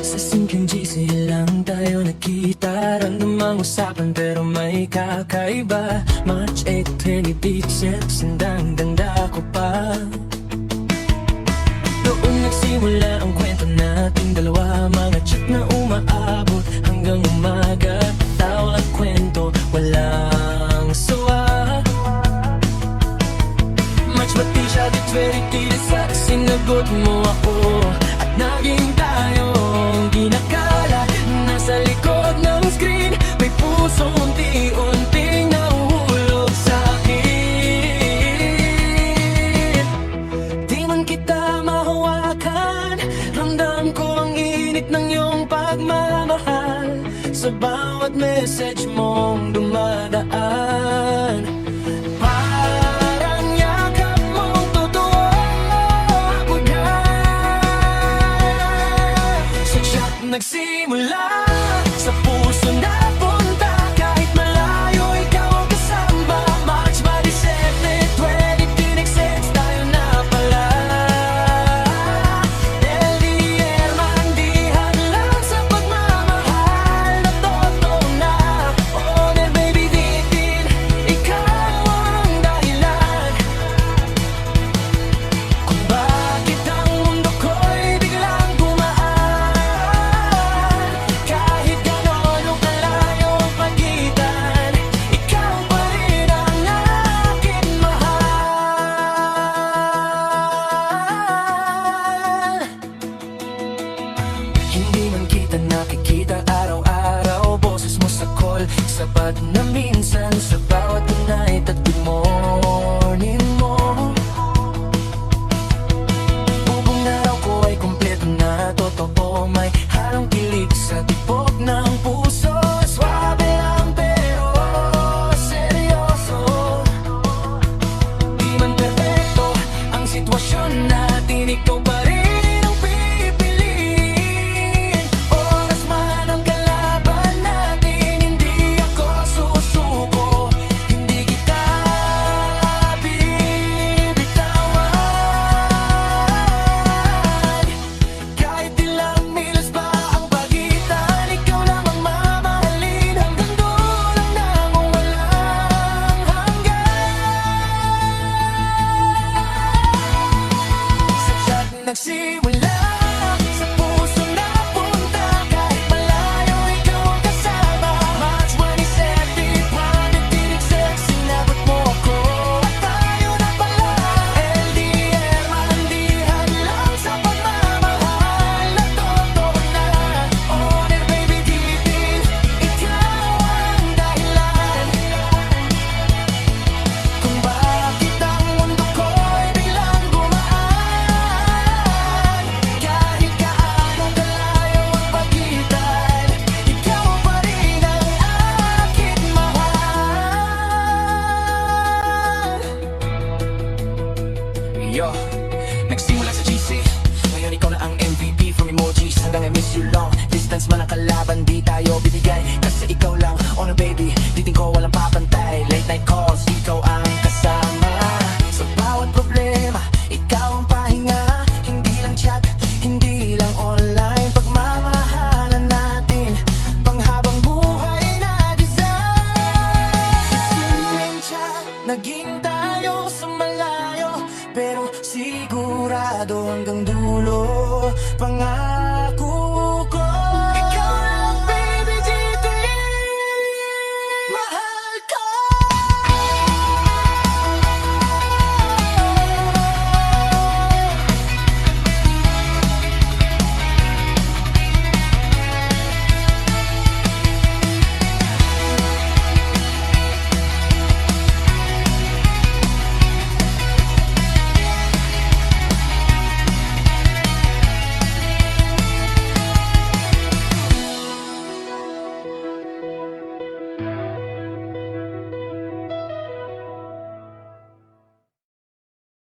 Sa simpleng GC lang tayo nakita. Random ang usapan pero may kakaiba. March 8, 20 beat sets, sandang-danda ko pa. Doon nagsimula ang kwento nating dalawa. Mga chat na umaabot hanggang umaga. Tawa at kwento, walang sawa. March ba't di siya di 20 sa sinagot mo ako. At naging tayong di nakala. Nasa likod ng screen, may puso unti-unting nahuhulog sa'kin. Di man kita mahawakan, ramdam ko ang init ng iyong pagmamahal. Sa bawat message mong dumadaan, parang yakap mong totoo ako na. Sa chat nagsimula, sa puso napunta. Kahit malayo ikaw ang kasama. March by the 7, 20 tinexts tayo na pala. LDR man di hadlang sa pagmamahal na totoo na. Oh then baby din, ikaw ang dahilan kung bakit ang mundo ko'y biglang gumaan. Kahit gano'n o kalayo ang pagitan, ikaw pa rin ang aking mahal. Hindi man kita nakikita araw-araw, boses mo sa call, sapat na minsan sa bawat night at good morning mo. Buong araw ko ay kumpleto na totoo, may halong kilig sa tibok ng puso. Swabe lang pero seryoso. Di man perfecto ang sitwasyon natin, ikaw pa rin ang pipiliin. Oras man ang kalaban natin, hindi ako susuko. Hindi kita bibitawan. Kahit ilang miles pa ang pagitan, ikaw lang ang mamahalin. Hanggang dulo lang ng walang hanggan. Sa chat nagsimula, sa puso napunta. Kahit malayo ikaw ang kasama. March 27, 20 tinexts, sinabot mo ako. At tayo na pala. LDR man di hadlang sa pagmamahal na totoo na. Oh then baby din, ikaw ang dahilan kung bakit ang mundo ko'y biglang gumaan. Kahit gaano kalayo ang pagitan, ikaw pa rin ang aking mahal. Yo, nagsimula sa GC, ngayon ikaw na ang MVP. From emojis hanggang I miss you long distance man ang kalaban, di tayo bibigay. Kasi ikaw lang, oh no baby, diting ko walang papantay. Late night calls, ikaw ang kasama. Sa bawat problema, ikaw ang pahinga. Hindi lang chat, hindi lang online. Pagmamahalan natin, panghabang buhay na design. Simpleng chat, naging tayo sa malayo, pero sigurado hanggang dulo. Pangarap